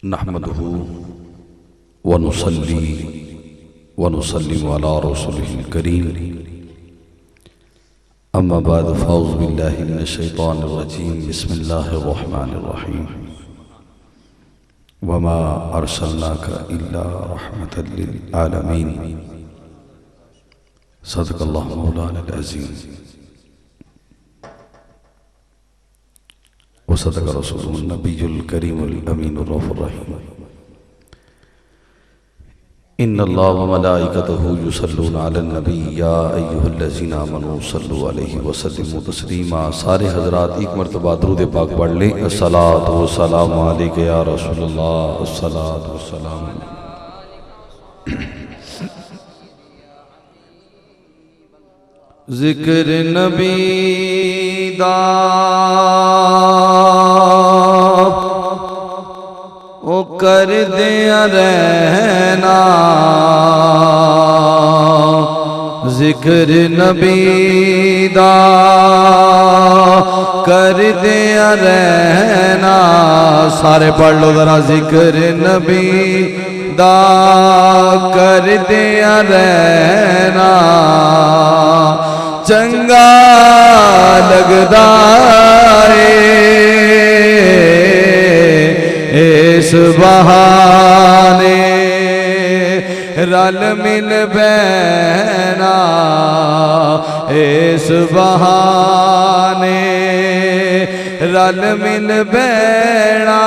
नहमदुहु व नुसल्ली व नुसल्लिमु अला रसूलिहिल करीम। अम्मा बाद फ़ौज़ु बिल्लाहि मिनश शैतानिर रजीम। बिस्मिल्लाहिर रहमानिर रहीम। वमा अर्सलनाका इल्ला रहमतल लिल आलमीन। सदक़ल्लाहु मौलाना अज़ीम व सदक़ रसूलुन नबियुल करीमुल अमीनुर रऊफ़ुर रहीम। इन्नल्लाह व मलाइकतहु युसल्लूना अलन नबी या अय्युहल्लज़ीना आमनू सल्लु अलैहि व सल्लिमू तस्लीमा। सारे हज़रात एक मरतबा दुरूद पाक पढ़ लें। अस्सलातु वस्सलामु अलैका या रसूलल्लाह, अस्सलातु वस्सलामु। ज़िक्र नबी दा ओ कर दिया रहना, जिक्र नबी दा कर दिया रहना। सारे पढ़ लो जरा। जिक्र नबी दा कर दिया रहना, चंगा लगदा इस बहाने रल मिल बैना, इस बहाने रल मिल बैना,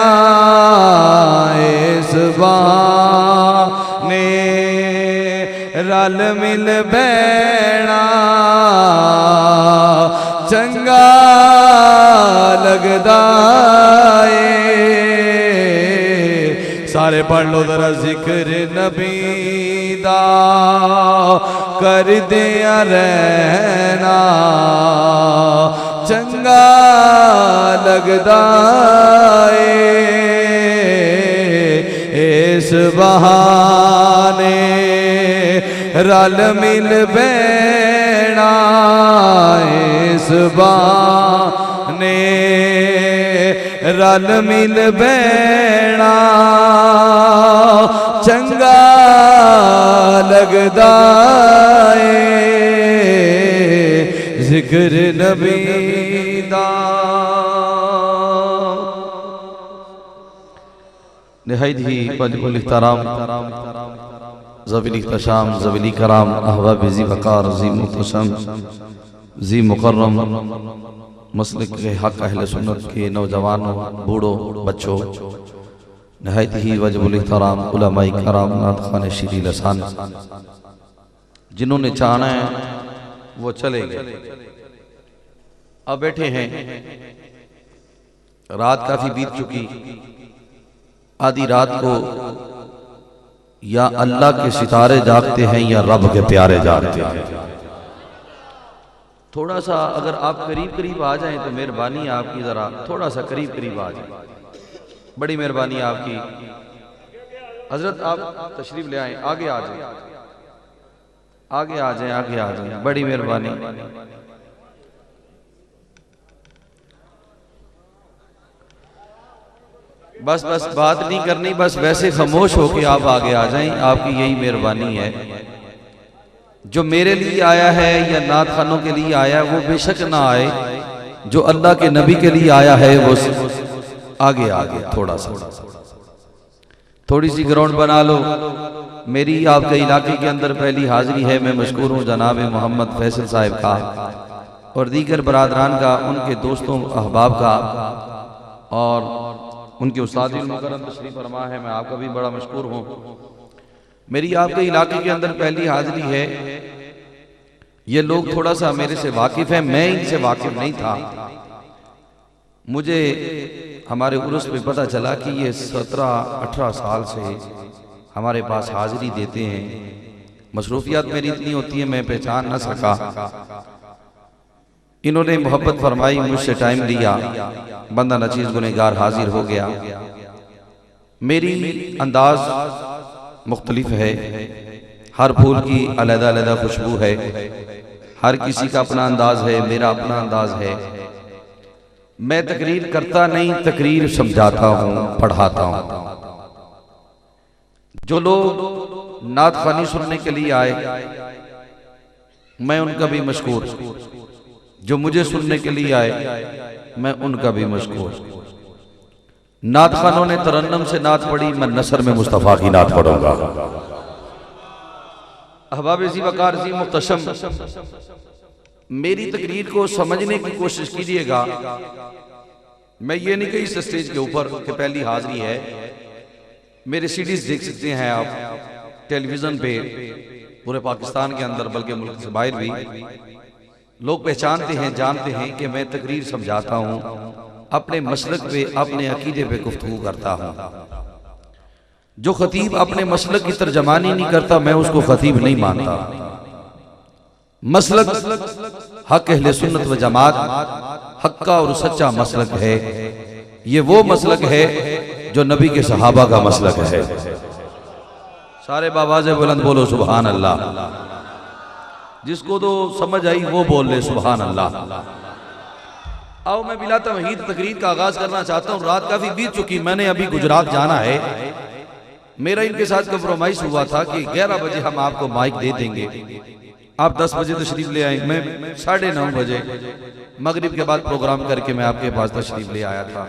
इस बहाने रल मिल बैना, चंगा लगदा है। सारे पढ़ लो जरा। जिक्र नबी दा कर दिया रहना, चंगा लगदा है इस बहाने रल मिल बैना, इस बहाने रल मिल बैना, चंगा लगदा है जिक्र नबी दा। निहायत ही वाजिबुल इहतराम ज़वील इख्तिशाम ज़वील कराम अहबाब ज़ी वक़ार ज़ी मुहतशम ज़ी मुकर्रम मसलक के हक़ अहले सुन्नत के नौजवानों, बूढ़ों, बच्चों, निहायत ही वाजिबुल इहतराम उलमाए कराम, नातख़ान शीरी लसान, जिन्होंने चाहना है वो चले गए। अब बैठे हैं, रात काफ़ी बीत चुकी। आधी रात को या अल्लाह के सितारे जागते हैं या रब के प्यारे जागते हैं। थोड़ा सा अगर आप करीब करीब आ जाएं तो मेहरबानी आपकी, ज़रा थोड़ा सा करीब करीब आ जाएं, बड़ी मेहरबानी आपकी। हजरत आप तशरीफ ले आए, आगे आ जाएं, आगे आ जाएं, आगे आ जाएं, बड़ी मेहरबानी। बस बस बात नहीं करनी, बस वैसे खामोश होके आप आगे आ जाएं, आपकी यही मेहरबानी है। जो मेरे लिए आया है या नात खानों के लिए आया है वो बेशक ना आए, जो अल्लाह के नबी के लिए आया है वो आगे आगे थोड़ा सा, थोड़ी सी ग्राउंड बना लो। मेरी आपके इलाके के अंदर पहली हाजिरी है। मैं मशकूर हूँ जनाब मोहम्मद फैसल साहब का और दीगर बरादरान का, उनके दोस्तों अहबाब का और उनके उस्ताद मुकर्रम तशरीफ फरमा है। मैं आपका भी बड़ा मशकूर हूँ। मेरी आपके इलाके के अंदर पहली हाजिरी है। ये लोग थोड़ा सा मेरे से वाकिफ हैं, मैं इनसे वाकिफ नहीं था। मुझे हमारे उर्स पे पता चला कि ये 17-18 साल से हमारे पास हाजिरी देते हैं। मसरूफियात मेरी इतनी होती है मैं पहचान ना सका। इन्होंने मोहब्बत फरमाई, मुझसे टाइम लिया, बंदा नचीज गुनहगार हाजिर हो गया। मेरी अंदाज मुख्तलिफ है, हर फूल की अलग अलग खुशबू है, हर किसी का अपना अंदाज है, मेरा अपना अंदाज है। मैं तकरीर करता नहीं, तकरीर समझाता हूँ, पढ़ाता हूँ। जो लोग नात ख़ानी सुनने के लिए आए, मैं उनका भी मशकूर। जो मुझे सुनने के लिए आए, मैं उनका भी मशकूर। नात खानों ने तरन्नम से नात पढ़ी, मैं नसर में मुस्तफ़ा की नात पढ़ूंगा। अहबाब ज़ी वक़ार ज़ी मुख्तशम, मेरी तकरीर को समझने की कोशिश कीजिएगा। मैं ये नहीं कि इस स्टेज के ऊपर कि पहली हाजिरी है। मेरे सीडीज देख सकते हैं आप टेलीविज़न पे, पूरे पाकिस्तान के अंदर बल्कि मुल्क से बाहर भी लोग पहचानते हैं, जानते हैं कि मैं तकरीर समझाता हूँ, अपने मसलक पे, अपने अकीदे पे गुफ्तगू करता हूँ। जो खतीब अपने मसलक की तर्जमानी नहीं करता, मैं उसको खतीब नहीं मानता। मसलक हक अहले सुन्नत व जमात, हक्का और सच्चा मसलक है। ये वो मसलक है जो नबी के सहाबा का मसलक है। सारे बाबाज़े बुलंद बोलो सुभान अल्लाह। जिसको तो समझ आई वो बोल ले सुभान अल्लाह। आओ मैं बिला तमहीद तकरीर का आगाज करना चाहता हूँ। रात काफी बीत चुकी, मैंने अभी गुजरात जाना है। मेरा इनके साथ कंप्रोमाइज हुआ था कि 11 बजे हम आपको माइक दे देंगे, आप 10 बजे तशरीफ ले आए। मैं 9:30 बजे मगरिब के बाद प्रोग्राम करके मैं आपके पास तशरीफ ले आया था,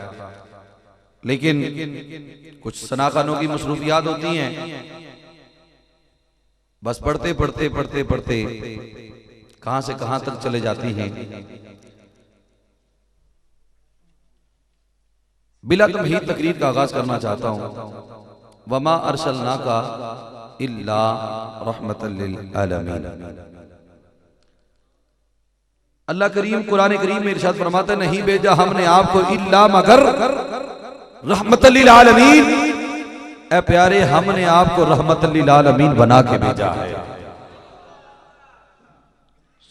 लेकिन कुछ सनाखानों की मसरूफियात होती हैं। बस पढ़ते पढ़ते पढ़ते पढ़ते कहां से कहां तक चले जाती हैं। बिला तमहीद तकरीर का आगाज करना चाहता हूं। वमा अरसलनाका इल्ला रहमतल लिल आलमीन। अल्लाह करीम कुरान करीम में इरशाद फरमाता है, नहीं भेजा हमने आपको इल्ला मगर रहमतल लिल आलमीन। ऐ प्यारे, हमने आपको रहमतल लिल आलमीन बना के भेजा है।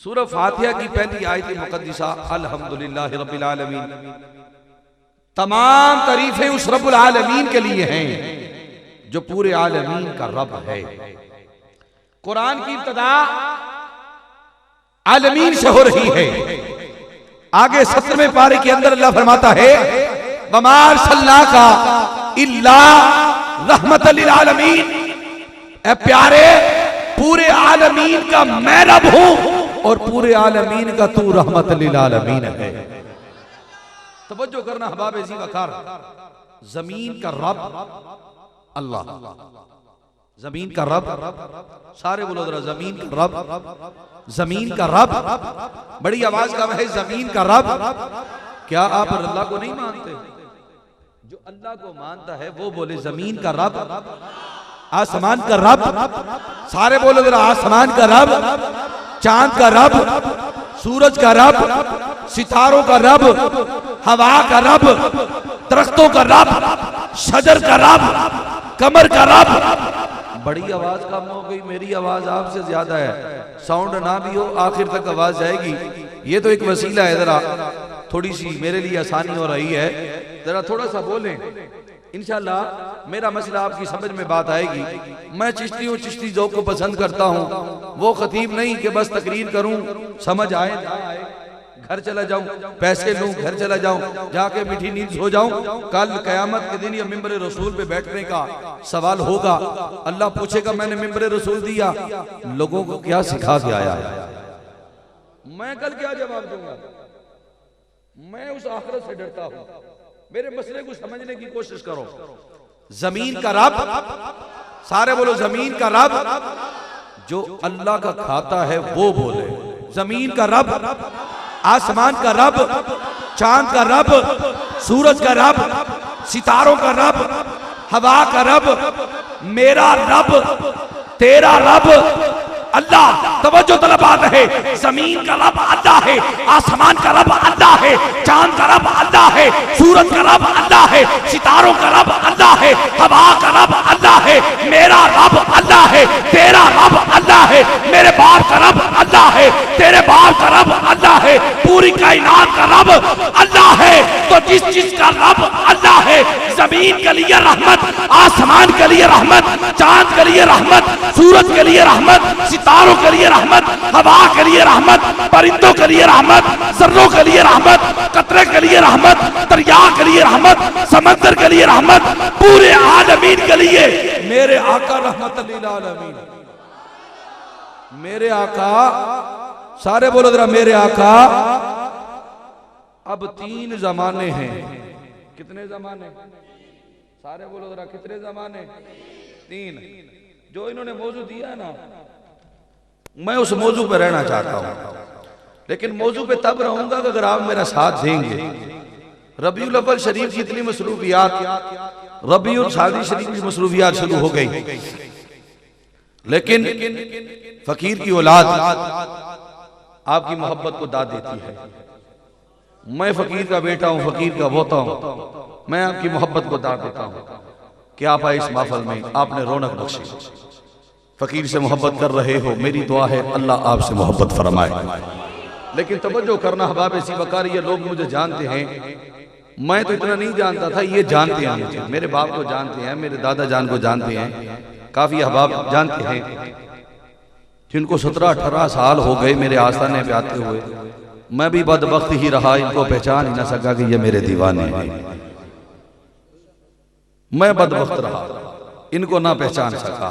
सूरह फातिहा की पहली आयत मुकद्दिसा अल्हम्दुलिल्लाहि रब्बिल आलमीन। तमाम तारीफें उस रब्बुल आलमीन के लिए हैं जो पूरे आलमीन का रब है। कुरान की इब्तिदा आलमीन से हो रही है। आगे 17वें पारे के अंदर अल्लाह फरमाता है, वमा अरसलनाका इल्ला रहमतल लिल आलमीन। ऐ प्यारे, पूरे आलमीन का मैं रब हूं और पूरे आलमीन का तू रहमतल लिल आलमीन है। तवज्जो करना हबाब ज़ी वक़ार, जमीन का रब अल्लाह, जमीन का रब। सारे बोलो जरा, जमीन का रब, जमीन का रब। बड़ी आवाज का है, जमीन का रब। क्या आप अल्लाह को नहीं मानते? जो अल्लाह को मानता है वो बोले जमीन का रब, आसमान का रब। सारे बोलो जरा, आसमान का रब, चांद का रब, सूरज का रब, सितारों का रब, हवा का रब, दरख्तों का रब, शजर का रब, कमर का रब। बड़ी आवाज कम हो गई, मेरी आवाज आपसे ज्यादा है। साउंड ना भी हो, आखिर तक आवाज जाएगी। ये तो एक वसीला है, जरा थोड़ी सी मेरे लिए आसानी हो रही है। जरा थोड़ा सा बोलें, इंशाल्लाह मेरा मसला आपकी समझ में बात आएगी। मैं चिश्ती हूँ, चिश्ती ज़ौक़ को पसंद करता हूँ। वो खतीब नहीं कि बस तकरीर करूँ, समझ आए ना आए घर चला जाऊं, पैसे लूं घर चला जाऊं, जाके मीठी नींद सो जाऊं। कल कयामत के दिन ये मिंबर रसूल पे बैठने का सवाल होगा। अल्लाह पूछेगा, मैंने मिंबर रसूल दिया, लोगों को क्या सिखा के आया? मैं कल क्या जवाब दूंगा? मैं उस आखिरत से डरता हूं। मेरे मसले को समझने की कोशिश करो। जमीन का रब, सारे बोलो जमीन का रब। जो अल्लाह का खाता है वो बोले जमीन का रब, आसमान का रब, चांद का रब, सूरज का रब, सितारों का रब, हवा का रब, मेरा रब, तेरा रब अल्लाह। तवज्जो तलबात है, जमीन का रब अल्लाह है, आसमान का रब अल्लाह है, चांद का रब अल्लाह है, सूरज का रब अल्लाह है, सितारों का रब अल्लाह है, हवा का रब अल्लाह है, मेरा रब अल्लाह है, तेरा रब अल्लाह है, मेरे बाप का रब अल्लाह है, तेरे बाप का रब अल्लाह है, पूरी कायनात का रब अल्लाह है। तो जिस चीज का रब अल्लाह है, जमीन के लिए रहमत, आसमान के लिए रहमत, चांद के लिए रहमत, सूरज के लिए रहमत, सितारों के लिए रहमत, हवा के लिए रहमत, परिंदों के लिए रहमत, जर्रों के लिए रहमत, कतरे के लिए रहमत, दरिया के लिए रहमत, समंदर के लिए रहमत, पूरे आलमीन के लिए मेरे आका रहमत लिल आलमीन, मेरे आका, सारे बोलो जरा मेरे आका। अब 3 जमाने हैं। कितने जमाने? सारे बोलो जरा कितने जमाने? 3। जो इन्होंने मौजू दिया है ना, मैं उस मौजू पे रहना चाहता हूं, लेकिन मौजू पे तब रहूंगा कि अगर आप मेरा साथ देंगे। रबीउल अव्वल शरीफ की इतनी मसरूफियात, रबीउल शादी शरीफ की मसरूफियात शुरू हो गई, लेकिन फकीर की औलाद आपकी मोहब्बत को दाद देती है। मैं फकीर का बेटा हूं, फकीर का पोता हूं, मैं आपकी मोहब्बत को दाद देता हूं कि आप आए इस महफिल में, आपने रौनक बख्शी, फकीर से मोहब्बत कर रहे हो, मेरी दुआ है अल्लाह आपसे मोहब्बत फरमाए। लेकिन तवज्जो करना हबाब ऐसी वकार, ये लोग मुझे जानते हैं, मैं तो इतना नहीं जानता था, ये जानते हैं मुझे, मेरे बाप को जानते हैं, मेरे दादा जान को जानते हैं, काफी अहबाब जानते हैं जिनको 17-18 साल हो गए मेरे आस्थाने पे आते हुए। मैं भी बदबख्त ही रहा, इनको पहचान ही ना सका कि ये मेरे दीवाने हैं। मैं बदबख्त रहा, इनको ना पहचान सका,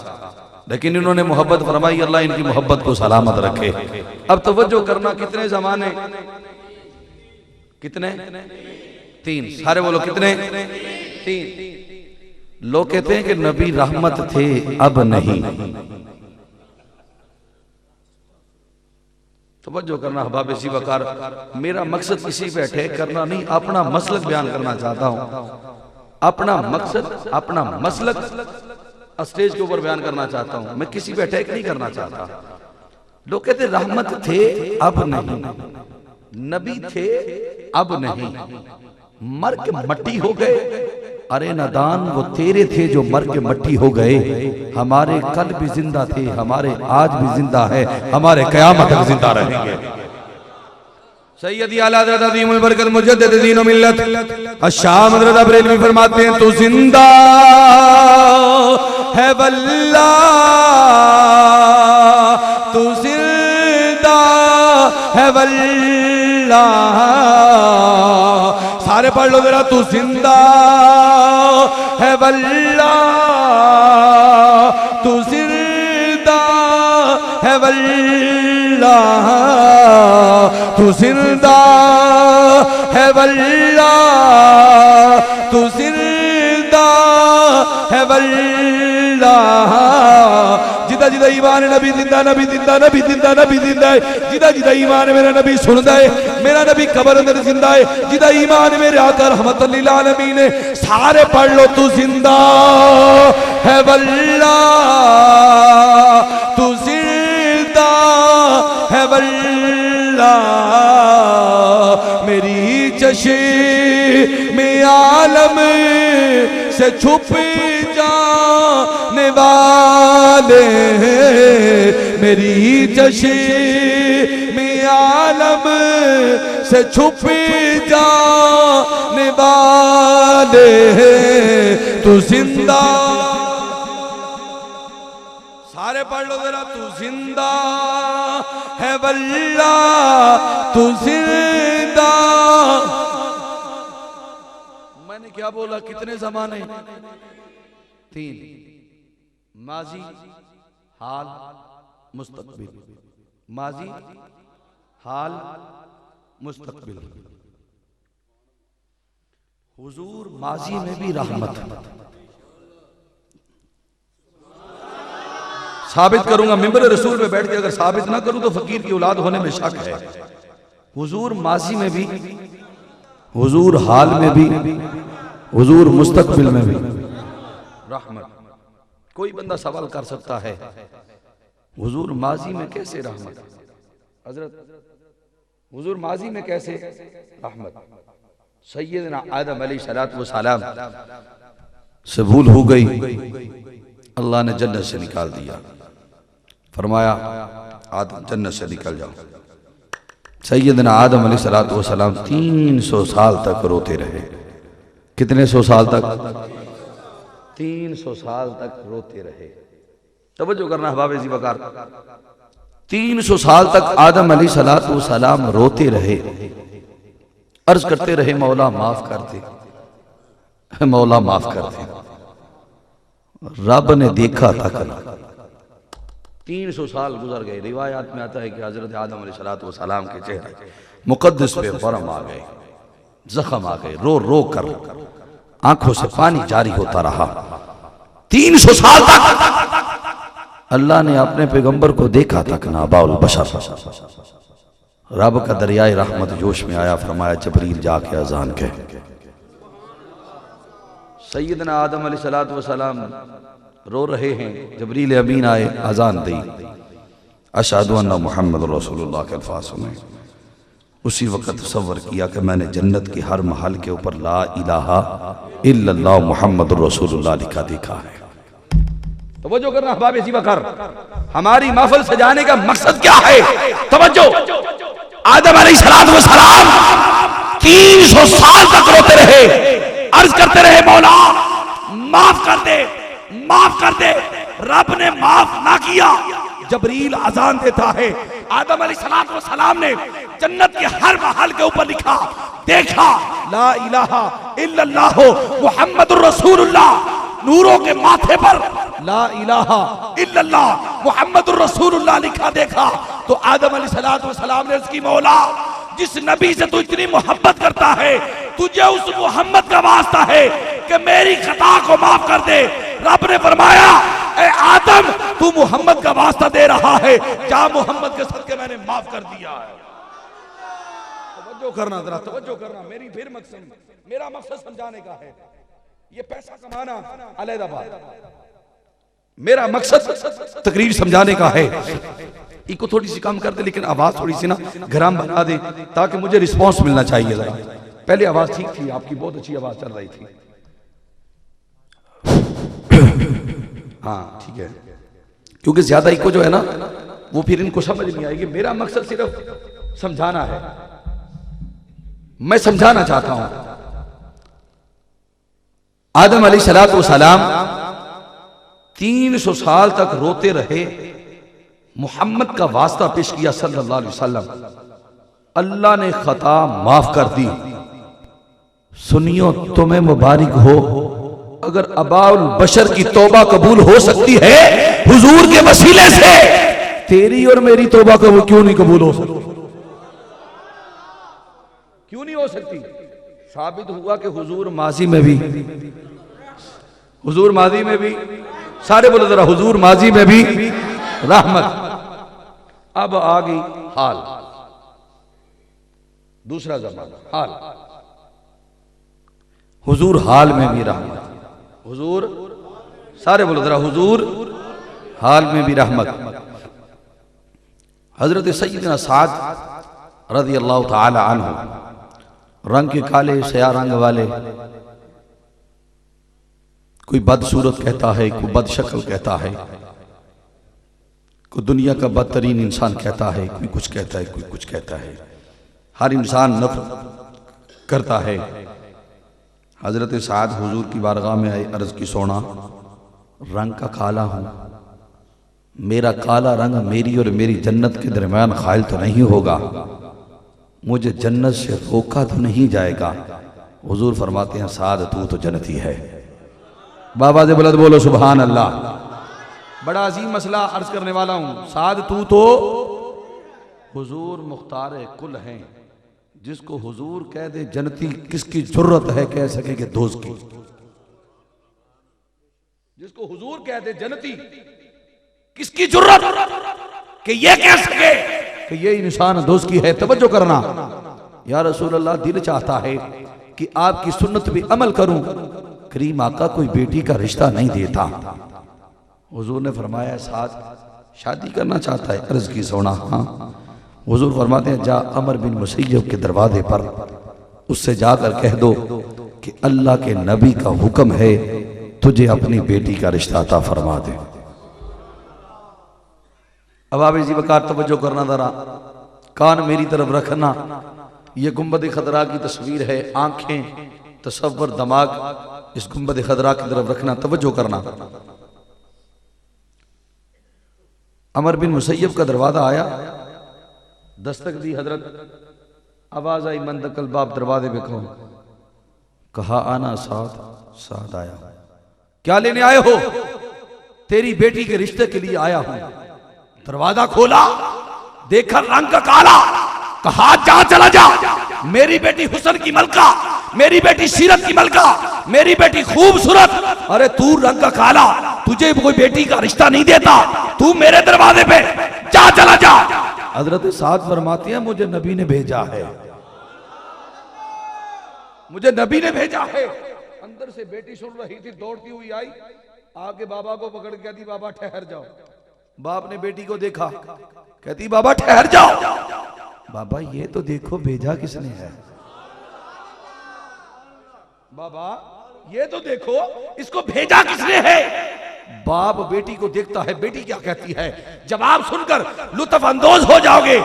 लेकिन इन्होंने मोहब्बत फरमाई। अल्लाह इनकी मोहब्बत को सलामत रखे। अब तवज्जो करना, कितने जमाने? कितने? 3। सारे बोलो कितने? 3। लोग कहते हैं कि नबी रहमत थे, अब नहीं। तवज्जो करना हबाब इसी वकार, मेरा मकसद किसी पे अटैक करना नहीं, अपना मसलक बयान करना चाहता हूं, अपना मकसद, अपना मसलक स्टेज के ऊपर बयान करना चाहता हूं, मैं किसी पे अटैक नहीं करना चाहता। लोग कहते रहमत थे अब नहीं, नबी थे अब नहीं, मर के मट्टी हो गए। अरे नादान, वो तेरे थे जो मर के मट्टी हो गए, हमारे कल भी जिंदा थे, हमारे आज भी जिंदा है, हमारे कयामत तक जिंदा रहेंगे। सैयदी आला हज़रत अज़ीमुल बरकत मुजद्दिद दीन व मिल्लत अश-शाम हज़रत बरेलवी फरमाते हैं, तू जिंदा है वल्लाह, तू जिंदा है वल्लाह। सारे पढ़ लो जरा, तू जिंदा है वल्लाह, तू जिंदा है वल्लाह, तू जिंदा है वल्लाह, तू जिंदा है वल्लाह। जिदा जिदा ईमान नबी जिंदा, नबी जिंदा, नबी जिंदा, नबी जिंदा है। जिदा जिदा ईमान मेरा नबी सुनदा है, मेरा नबी कब्र अंदर जिंदा है। जिदा ईमान मेरे आका रहमतुल लिल आलमीन है। सारे पढ़ लो, तू जिंदा है वल्लाह, तू जिंदा है वल्लाह। मेरी चश्मे आलम से छुप जाने वाले, मेरी चश्मे आलम से छुप जाने वाले, तू जिंदा। सारे पढ़ लो जरा, तू जिंदा है वल्लाह, तू जिंदा। मैंने क्या बोला? कितने जमाने? 3। माजी, हाल, मुस्तकबिल। माजी, हाल, मुस्तकबिल। हुजूर माजी में भी रहमत साबित करूंगा, मिंबर रसूल पे बैठ के अगर साबित ना करूं तो फकीर की औलाद होने में शक है। हुजूर माजी में भी, हुजूर हाल में भी, हुजूर मुस्तकबिल में भी रहमत। कोई बंदा सवाल कर सकता है हुजूर माजी में कैसे रहमत? हजरत हुजूर माजी में कैसे रहमत? सैयदना आदम अलैहिस्सलातु वस्सलाम से भूल हो गई, अल्लाह ने जन्नत से निकाल दिया, फरमाया आदम जन्नत से निकल जाओ। सैयदना आदम अलैहिस्सलातु वस्सलाम 300 साल तक रोते रहे। कितने 100 साल तक? 300 साल तक रोते रहे। तवज्जो करना हबाब जी वकार, 300 साल तक आदम अलैहिस्सलातु वस्सलाम रोते रहे, अर्ज करते रहे मौला माफ कर दे, मौला माफ कर दे। रब ने देखा तक ना। 300 साल गुजर गए। रिवायात में आता है कि हजरत आदम अलैहिस्सलाम के चेहरे मुकद्दस पे बरम आ गए, जख्म आ गए, रो रो कर आंखों से पानी जारी होता रहा। 300 साल तक अल्लाह ने अपने पैगंबर को देखा तक ना। बाउल बशर रब का दरियाए रहमत जोश में आया, फरमाया जबरील जाके अजान कह। सैयदना आदम अलैहिस्सलाम रो रहे हैं, जबरील अमीन आए, अजान दी, अशहदु अन्ना मुहम्मद रसूलुल्लाह के अल्फाज सुने। उसी वक्त तसव्वुर किया कि मैंने जन्नत के हर महल के ऊपर ला इलाहा इल्लल्लाह मुहम्मद रसूलुल्लाह लिखा देखा है। तवज्जो करना अहबाब इसी वक्त हमारी महफिल सजाने का मकसद क्या है? तवज्जो। आदम अलैहिस्सलाम 300 साल तक रोते रहे, अर्ज करते रहे मौला माफ कर दे, माफ कर दे। रब ने माफ ना किया। जबरील अजान देता है, आदम अलैहिस्सलाम ने जन्नत के हर महल के ऊपर लिखा देखा ला इलाहा इल्लल्लाह मुहम्मदुर रसूलुल्लाह। नूरों के माथे पर ला इलाहा इल्लल्लाह मुहम्मदुर रसूलुल्लाह लिखा देखा तो आदम अलैहिस्सलाम ने उसकी मौला जिस नबी से तू इतनी मोहब्बत करता है, तुझे उस मोहम्मद का वास्ता है कि मेरी खता को माफ कर दे। रब ने फरमाया ए आदम तू मोहम्मद का वास्ता दे रहा है, जा मोहम्मद के सदके मैंने माफ कर दिया है। तवज्जो करना, जरा तवज्जो करना। मेरा मकसद समझाने का है, ये पैसा कमाना अलहदा बात। मेरा मकसद तकरीर समझाने का है। इको थोड़ी सी कम कर दे, लेकिन आवाज थोड़ी सी ना गरम बना दे ताकि मुझे रिस्पांस मिलना चाहिए। जरा पहले आवाज ठीक थी, आपकी बहुत अच्छी आवाज चल रही थी। हाँ ठीक है, क्योंकि ज्यादा इको जो है ना वो फिर इनको समझ नहीं आएगी। मेरा मकसद सिर्फ समझाना है, मैं समझाना चाहता हूं। आदम अलैहिस्सलाम 300 साल तक रोते रहे, मुहम्मद का वास्ता पेश किया सल्लल्लाहु अलैहि वसल्लम। अल्लाह ने खता माफ कर दी। सुनियो तुम्हें मुबारक हो, अगर अबाउल बशर की तौबा कबूल हो सकती है हुजूर के वसीले से, तेरी और मेरी तौबा कबूल क्यों नहीं कबूल हो सकती? क्यों नहीं हो सकती? साबित हुआ कि हुजूर माजी में भी, हुजूर माजी में भी, सारे बोलो जरा, हुजूर माजी में भी रहमत। अब आ गई हाल, दूसरा जमाना हाल। हुजूर हाल में भी रहमत, हुजूर, सारे बोलो जरा, हुजूर हाल में भी रहमत। हजरत सैयदना साद रज़ी अल्लाह तआला अन्हु, रंग के काले सया रंग वाले, कोई बदसूरत कहता है, कोई बदशक्ल कहता है, कोई दुनिया का बदतरीन इंसान कहता है, कोई कुछ कहता है, कोई कुछ कहता है। हर इंसान नफरत करता है। हजरत साद हुजूर की बारगाह में आए, अर्ज की सोना रंग का काला हूं, मेरा काला रंग मेरी और मेरी जन्नत के दरमियान खाइल तो नहीं होगा, मुझे जन्नत से रोका तो नहीं जाएगा। हुजूर फरमाते हैं साद तू तो जन्नती है। बाबा से बुलंद बोलो सुभान अल्लाह। बड़ा अजीम मसला अर्ज करने वाला हूं। साद तू तो हुजूर मुख्तार कुल हैं, जिसको हुजूर कह दे जन्नती किसकी जुर्रत है कह सके कि दोस्त की? जिसको हुजूर कह दे जन्नती किसकी जुर्रत कि ये कह सके कि ये इंसान दोस्त की है? तवज्जो करना। या रसूल अल्लाह, दिल चाहता है कि आपकी सुन्नत पे अमल करूं, करीम आका कोई बेटी का रिश्ता नहीं देता। हुजूर ने फरमाया साथ शादी करना चाहता है? अर्ज की सोना हाँ। हुजूर फरमाते हैं जा अमर बिन मुसैयब के दरवाजे पर उससे जाकर कह दो कि अल्लाह के नबी का हुक्म है तुझे अपनी बेटी का रिश्ता अता फरमा दे। अब आप इसी वकार तवज्जो करना, जरा कान मेरी तरफ रखना। ये गुंबद खदरा की तस्वीर है, आंखें तसव्वुर दिमाग इस गुंबद खदरा की तरफ रखना, तवज्जो करना। अमर बिन मुसैयब का दरवाजा आया, दस्तक दी हजरत, आवाज आई मन दकल बाप, दरवाजे पे कौन? कहा आना साद। साद आया। क्या लेने आए हो? तेरी बेटी के रिश्ते के लिए आया हूं। दरवाजा खोला, देखा रंग का काला, कहा जा चला जा, मेरी बेटी हुस्न की मलका, मेरी बेटी सीरत की मलका, मेरी बेटी खूबसूरत। अरे तू रंग का काला, तुझे कोई बेटी का रिश्ता नहीं देता, तू मेरे दरवाजे पे जा चला जा। हजरत साद फरमाती हैं मुझे नबी ने भेजा है, मुझे नबी ने भेजा है। अंदर से बेटी सुन रही थी, दौड़ती हुई आई, आके बाबा को पकड़ के कहती बाबा ठहर जाओ। बाप ने बेटी को देखा, कहती बाबा ठहर जाओ। बाबा ये तो देखो भेजा किसने है, बाबा ये तो देखो इसको भेजा किसने है। बाप बेटी को देखता है, बेटी क्या कहती है, जवाब सुनकर लुत्फ अंदोज हो जाओगे।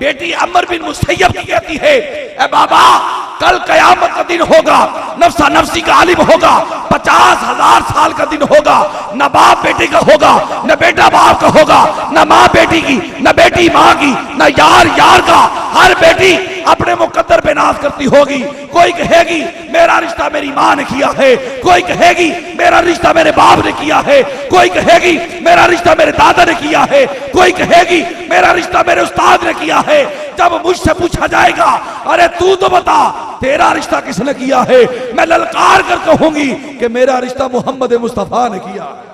बेटी अमर बिन मुसैयब की कहती है, ए बाबा कल कयामत का दिन होगा, नफ्सा नफ्सी का आलिम होगा, 50,000 साल का दिन होगा, न बाप बेटे का होगा, न बेटा बाप का होगा, न माँ बेटी की, न बेटी माँ की, न यार यार का। हर बेटी अपने मुकद्दर पे नाज करती होगी। कोई कहेगी मेरा रिश्ता मेरी माँ ने किया है, कोई कहेगी मेरा रिश्ता मेरे बाप ने किया है, कोई कहेगी मेरा रिश्ता मेरे दादा ने किया है, कोई कहेगी मेरा रिश्ता मेरे उस्ताद ने किया है। जब मुझसे पूछा जाएगा अरे तू तो बता तेरा रिश्ता किसने किया है, मैं ललकार कर कहूंगी कि मेरा रिश्ता मोहम्मद मुस्तफा ने किया है,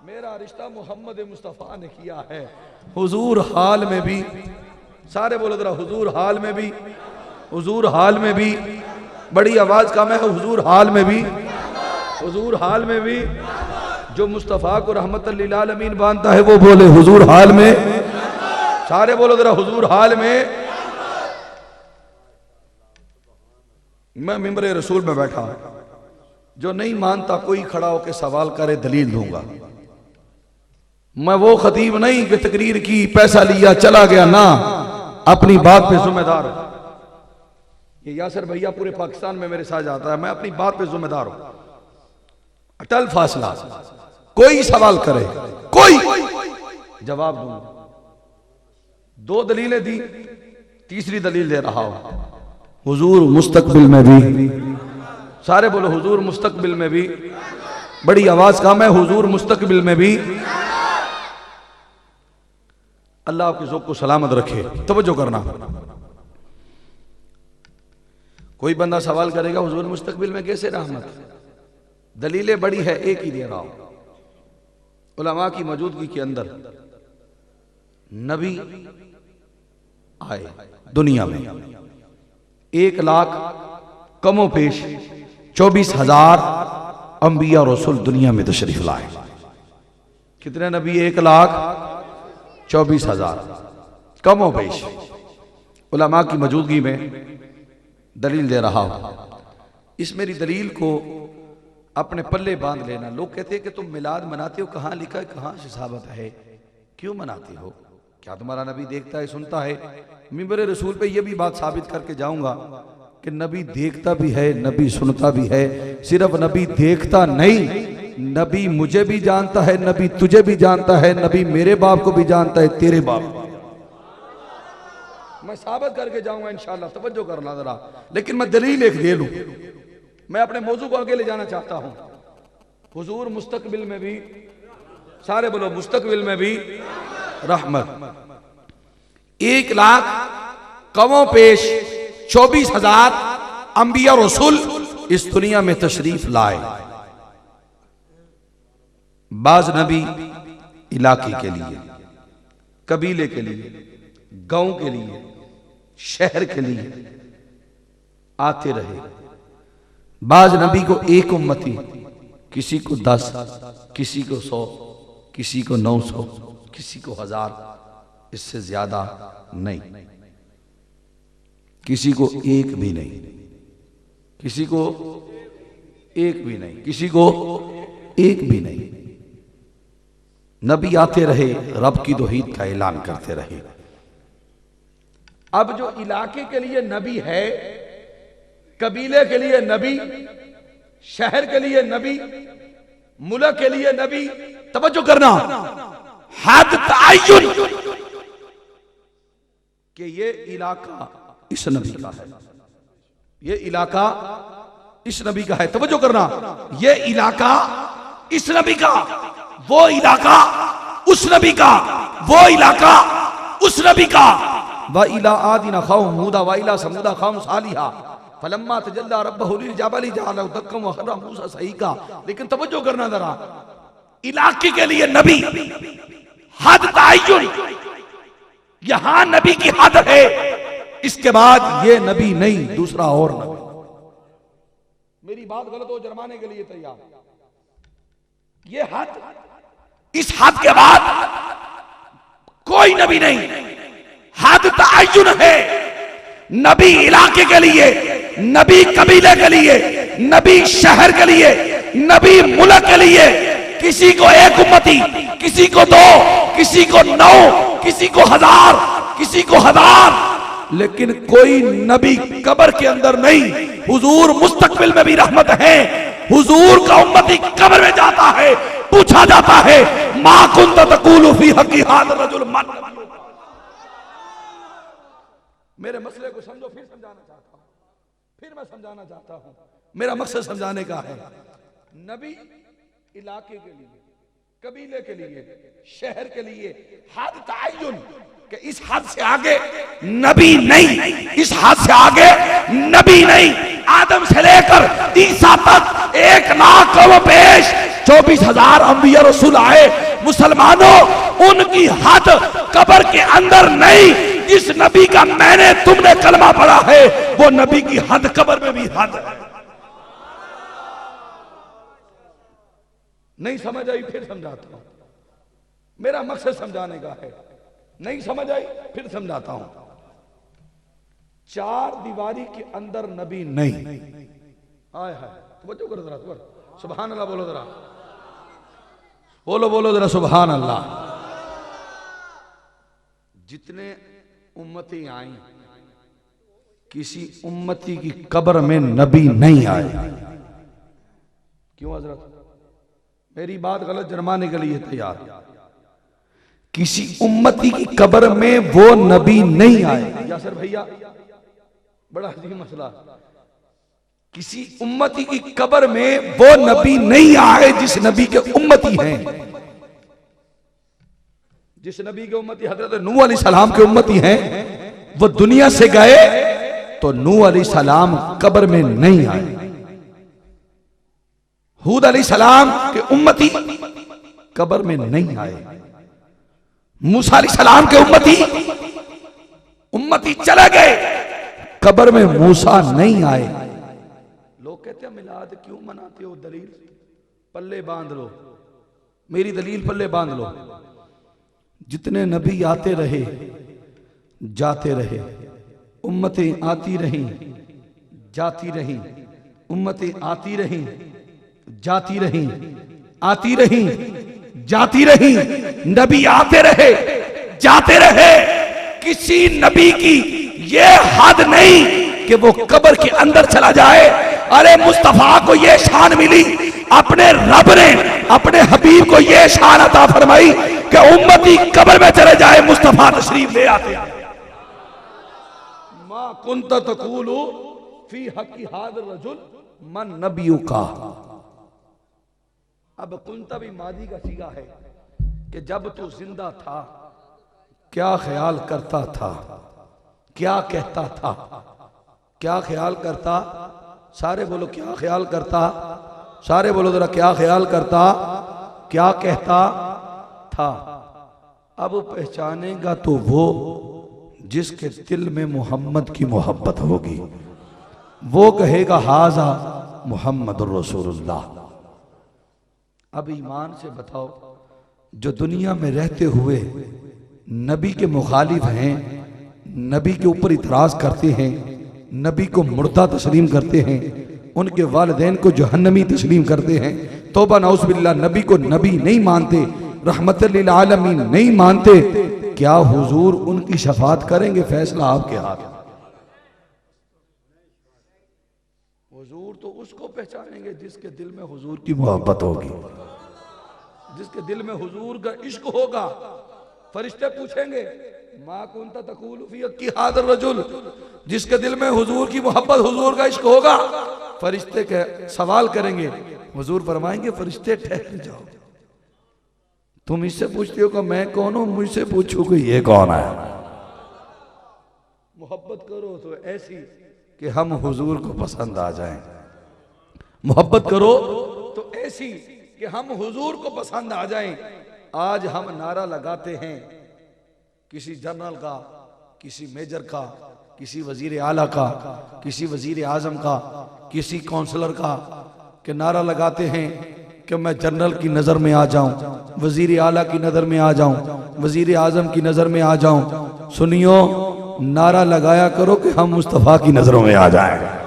मेरा रिश्ता मोहम्मद मुस्तफा ने किया है। हुजूर हाल में भी, सारे बोलो जरा, हुजूर हाल में भी, हुजूर हाल में भी, बड़ी आवाज कम है, हुजूर हाल में भी, हुजूर हाल में भी। जो मुस्तफा को रहमतुल लिल आलमीन मानता है वो बोले हुजूर हाल में। सारे बोलो जरा, हुजूर हाल में। मैं मिंबर रसूल में बैठा, जो नहीं मानता कोई खड़ा होकर सवाल करे दलील दूंगा। मैं वो खतीब नहीं कि तकरीर की, पैसा लिया चला गया, ना, अपनी बात पे जिम्मेदार हूं। ये यासर भैया पूरे पाकिस्तान में मेरे साथ जाता है, मैं अपनी बात पे जिम्मेदार हूं। अटल फासला, कोई सवाल करे कोई जवाब दूंगा। 2 दलीलें दी, तीसरी दलील दे रहा हूं, हुजूर मुस्तकबिल में भी। सारे बोलो हुजूर मुस्तकबिल में भी, बड़ी आवाज कम है, हुजूर मुस्तकबिल में भी। अल्लाह आपके ज़ौक़ को सलामत रखे। तवज्जो करना, कोई बंदा सवाल करेगा हुजूर मुस्तकबिल में कैसे रहमत, दलीलें बड़ी है, एक ही दे रहा हूं। उलमा की मौजूदगी के अंदर नबी आए दुनिया में, 1 लाख कमो पेश 24,000 अंबिया रसूल दुनिया में तशरीफ लाए। कितने नबी? 1,24,000 कमो पेश। उलमा की मौजूदगी में दलील दे रहा हूं। इस मेरी दलील को अपने पल्ले बांध लेना। लोग कहते हैं कि तुम मिलाद मनाते हो, कहां लिखा है, कहां से साबित है, क्यों मनाते हो, क्या तुम्हारा नबी देखता है, सुनता है? मिंबर रसूल पे ये भी बात साबित करके जाऊंगा कि नबी देखता भी है, नबी सुनता भी है। सिर्फ नबी देखता नहीं, नबी मुझे भी जानता है, नबी तुझे भी जानता है, नबी मेरे बाप को भी जानता है, तेरे बाप को। मैं साबित करके जाऊंगा इंशाअल्लाह, तवज्जो करना जरा। लेकिन मैं दलील एक दे लूं, मैं अपने मौजू को आगे ले जाना चाहता हूं। हुजूर मुस्तकबिल में भी, सारे बोलो मुस्तकबिल में भी रहमत। 1 लाख कमों पेश 24,000 अंबिया रसूल इस दुनिया में तशरीफ लाए। बाज नबी इलाके के लिए, कबीले के लिए, गांव के लिए, शहर के लिए आते रहे। बाज नबी को एक उम्मती, किसी को 10, किसी को 100, किसी को 900, किसी को 1000, इससे ज्यादा नहीं, किसी को एक भी नहीं, किसी को एक भी नहीं, किसी को एक भी नहीं। नबी आते रहे, रब की तौहीद का ऐलान करते रहे। अब जो इलाके के लिए नबी है, कबीले के लिए नबी, शहर के लिए नबी, मुल्क के लिए नबी, तवज्जो करना, हद तअय्युन कि ये इलाका इस नबी का है, ये इलाका इस नबी का है। तवज्जो करना, ये इलाका इस नबी का वो इलाका, उस नबी का वो इलाका, उस नबी का। व इला आदिना क़ौम मूदा व इला समूदा क़ौम सालिहा फलम्मा तजल्ला रब्बहु लिल जबली जअलहु दक्कन व खर्रा मूसा सईका। लेकिन तवज्जो करना जरा, इलाके के लिए नबी, हद तय्युन, यहां नबी की हद है, इसके बाद ये नबी नहीं दूसरा और नबी। मेरी बात गलत हो जुर्माने के लिए तैयार। ये हद, इस हद के बाद कोई नबी नहीं। हद तय्युन है, नबी इलाके के लिए, नबी कबीले के लिए, नबी शहर के लिए, नबी मुल्क के लिए। किसी को एक उम्मती, किसी को दो, किसी को 9, किसी को 1000, किसी को 1000, लेकिन कोई नबी कब्र के अंदर नहीं। हुजूर मुस्तकबिल में भी रहमत है। हुजूर का उम्मती कब्र में जाता है, पूछा जाता है मा कुंत तकूलु फी हक़्क़ि हाज़ा रजुल मन। मेरे मसले को समझो, फिर समझाना चाहता हूं, फिर मैं समझाना चाहता हूं। मेरा मकसद समझाने का है, नबी इलाके के लिए, कबीले के लिए, शहर के लिए हद तय्युन कि इस हद से आगे नबी नहीं, इस हद से आगे नबी नहीं। आदम से लेकर ईसा तक 1 लाख कौम पेश 24,000 अंबिया रसूल आए। मुसलमानों, उनकी हद कब्र के अंदर नहीं। जिस नबी का मैंने तुमने कलमा पढ़ा है, वो नबी की हद कब्र में भी हद है। नहीं समझ आई, फिर समझाता हूं। मेरा मकसद समझाने का है। नहीं समझ आई, फिर समझाता हूं। 4 दीवारी के अंदर नबी नहीं। आय हाय, तवज्जो करो जरा, सुभान अल्लाह बोलो जरा, बोलो बोलो जरा सुभान अल्लाह। जितने उम्मती आई, किसी उम्मती की कब्र में नबी नहीं आए। क्यों हजरत? मेरी बात गलत जरमाने के लिए तैयार। किसी उम्मती की कब्र में वो नबी नहीं आए। यासर भैया, बड़ा अजीब मसला। किसी उम्मती की कब्र में वो नबी नहीं आए जिस नबी के उम्मती हैं। जिस नबी के उम्मती हजरत नूह अलैहिस्सलाम के उम्मती हैं, वो दुनिया से गए तो नूह अलैहिस्सलाम कब्र में नहीं आए। हूद अलैहिस्सलाम के उम्मती कब्र में नहीं आए। मूसा अलैहिस्सलाम के उम्मती चले गए, कब्र में मूसा नहीं आए। लोग कहते हैं मिलाद क्यों मनाते हो? दलील पल्ले बांध लो, मेरी दलील पल्ले बांध लो। जितने नबी आते रहे, जाते रहे, उम्मतें आती रहीं, जाती रहीं, उम्मतें आती रहीं, जाती रहीं, आती रहीं, जाती रहीं, नबी आते रहे, जाते रहे। किसी नबी की ये हद नहीं कि वो कब्र के अंदर चला जाए। अरे मुस्तफा को ये शान मिली, अपने रब ने अपने हबीब को ये शान अता फरमाई कि उम्मती कब्र में चले जाए, मुस्तफा तशरीफ ले आते। मा कुंत तकूलु फी हक़्क़ि हाज़ा रजुल मन नबियु का। अब कुंता भी मादी का सीगा है कि जब तू जिंदा था क्या ख्याल करता था, क्या कहता था, क्या ख्याल करता। सारे बोलो क्या ख्याल करता, सारे बोलो जरा क्या ख्याल करता, क्या कहता था। अब पहचानेगा तो वो जिसके दिल में मोहम्मद की मोहब्बत होगी, वो कहेगा हाजा मोहम्मद रसूलुल्लाह। अब ईमान से बताओ, जो दुनिया में रहते हुए नबी के मुखालिफ हैं, नबी के ऊपर इतराज करते हैं, नबी को मुर्दा तस्लीम करते हैं, उनके वालिदैन को जहन्नमी तस्लीम करते हैं, तौबा नऊज़ बिल्लाह, नबी को नबी नहीं मानते, रहमतुल लिल आलमीन नहीं मानते, क्या हुजूर उनकी शफात करेंगे? फैसला आपके हाथ में। हुजूर तो उसको पहचानेंगे जिसके दिल में हुजूर की मोहब्बत होगी, जिसके दिल में हुजूर का इश्क होगा। फरिश्ते पूछेंगे मा कुंता तकूलु फी हक़्क़ि हाज़ा रजुल, जिसके दिल में हुजूर की मोहब्बत, हुजूर का इश्क होगा। फरिश्ते के सवाल करेंगे हुजूर फरमाएंगे फरिश्ते ठहर जाओ, तुम इससे पूछते हो कि मैं कौन हूं, मुझसे पूछो कि ये कौन है। मोहब्बत करो तो ऐसी कि हम हुजूर को पसंद आ जाएं, मोहब्बत करो तो ऐसी कि हम हुजूर को पसंद आ जाएं। आज हम नारा लगाते हैं किसी जनरल का, किसी मेजर का, किसी वजीर आला का, किसी वजीर आजम का, किसी काउंसलर का, कि नारा लगाते हैं कि मैं जनरल की नजर में आ जाऊं, वजीर आला की नजर में आ जाऊं, वजीर आजम की नजर में आ जाऊं। सुनियो, नारा लगाया करो कि हम मुस्तफा की नजरों में आ जाएं।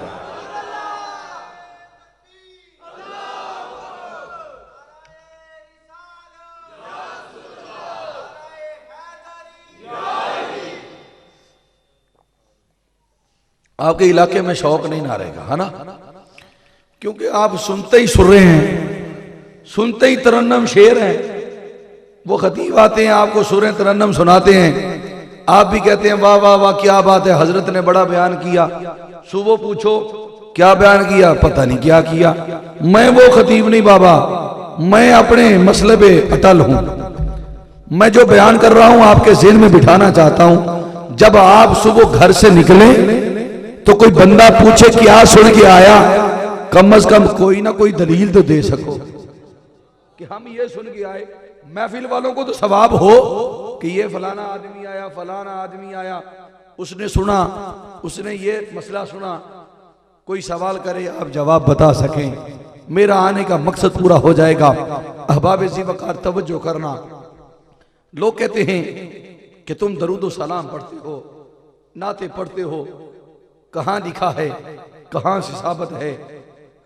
आपके इलाके में शौक नहीं नारे का, है ना, क्योंकि आप सुनते ही सुर रहे हैं, सुनते ही तरन्नम शेर हैं। वो खतीब आते हैं आपको सुरें तरन्नम सुनाते हैं, आप भी कहते हैं वाह वाह वाह क्या बात है, हजरत ने बड़ा बयान किया। सुबह पूछो क्या बयान किया, पता नहीं क्या किया। मैं वो खतीब नहीं बाबा, मैं अपने मसले पे अटल हूं। मैं जो बयान कर रहा हूं आपके ज़हन में बिठाना चाहता हूं। जब आप सुबह घर से निकले तो कोई बंदा पूछे क्या सुन के आया, कम से कम कोई ना कोई दलील तो दे सको कि हम ये सुन के आए। महफिल वालों को तो सवाब हो कि ये फलाना आदमी आया, फलाना आदमी आया, उसने सुना, उसने ये मसला सुना। कोई सवाल करे आप जवाब बता सकें, मेरा आने का मकसद पूरा हो जाएगा। अहबाब ज़ी वक़ार तवज्जो करना। लोग कहते हैं कि तुम दरूद सलाम पढ़ते हो, नाते पढ़ते हो, कहां लिखा है, कहां से साबित है।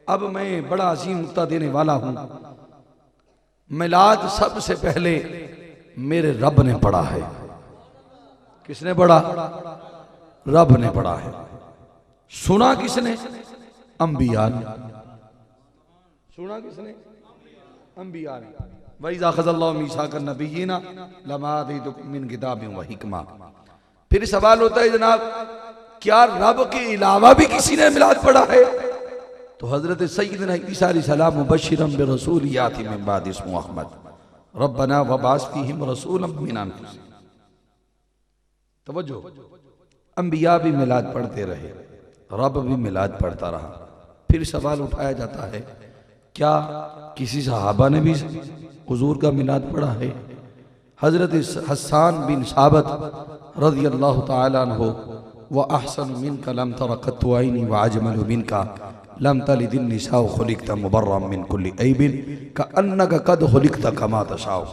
अब मैं बड़ा अजीम नुक्ता देने वाला हूं। मिलाद सबसे पहले मेरे रब ने पढ़ा है। किसने पढ़ा? रब ने पढ़ा है। सुना किसने? अंबिया ने। सुना किसने? अंबिया ने। वइज़ा ख़ज़ल्लाहु मीसाक़न नबिय्यिना लमा आतैतुकुम मिन किताबिन व हिकमा। फिर सवाल होता है जनाब, क्या रब के अलावा भी किसी ने मिलाद पढ़ा है? तो हजरत सय्यदना ईसा अलैहिस्सलाम मुबश्शिरन बिरसूल याती मिन बाद इस्मुहु अहमद रब्बना वबास फीहिम रसूलन मिन अनफुसिहिम। तवज्जो, अंबिया भी मिलाद पढ़ते रहे, रब भी मिलाद पढ़ता रहा। फिर सवाल उठाया जाता है, क्या किसी सहाबा ने भी हुजूर का मिलाद पढ़ा है? हजरत हस्सान बिन साबित रज़ियल्लाहु तआला अन्हु, व अहसन मिनका लम तरा कत्तु ऐनी व अजमलु मिनका लम तलिदिन निसाउ खुलिक़्ता मुबर्रअम मिन कुल्ली ऐबिन कअन्नका क़द खुलिक़्ता कमा तशाउ।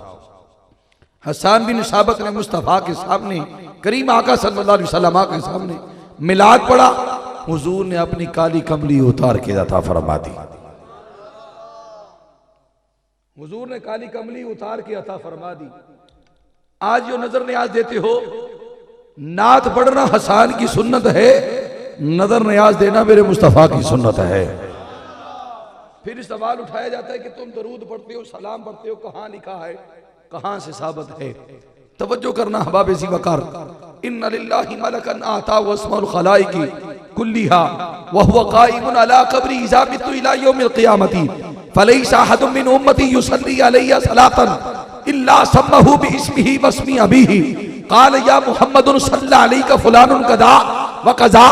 हस्सान बिन साबित ने मुस्तफ़ा के सामने, करीम आका सल्लल्लाहु अलैहि वसल्लम के सामने मिलाद पढ़ा। हुजूर ने अपनी काली कमली उतार के अता फरमा दी। हुजूर ने काली कमली उतार के अता फरमा दी। आज जो नजर न्याज देते हो, नात पढ़ना हसान की सुन्नत है, नजर न्याज देना मेरे मुस्तफ़ा की सुन्नत है। फिर सवाल उठाया जाता है कि तुम दरूद पढ़ते हो, सलाम पढ़ते हो, कहां लिखा है, कहां से साबित है? तवज्जो करना अहबाब ज़ी वक़ार। इन्ना लिल्लाहि मलकन आता वस्मुल खलाइकी कुल्लिहा व हुवा काइमुन अला कब्री इज़ा मितु इला यौमिल क़ियामती फलैसा अहदुम मिन उम्मती युसल्ली अलैया सलातन इल्ला सम्महु बिइस्मिही वस्मि अबीही क़ाल या मुहम्मदुन सल्ला अलैका फुलानुन कज़ा व कज़ा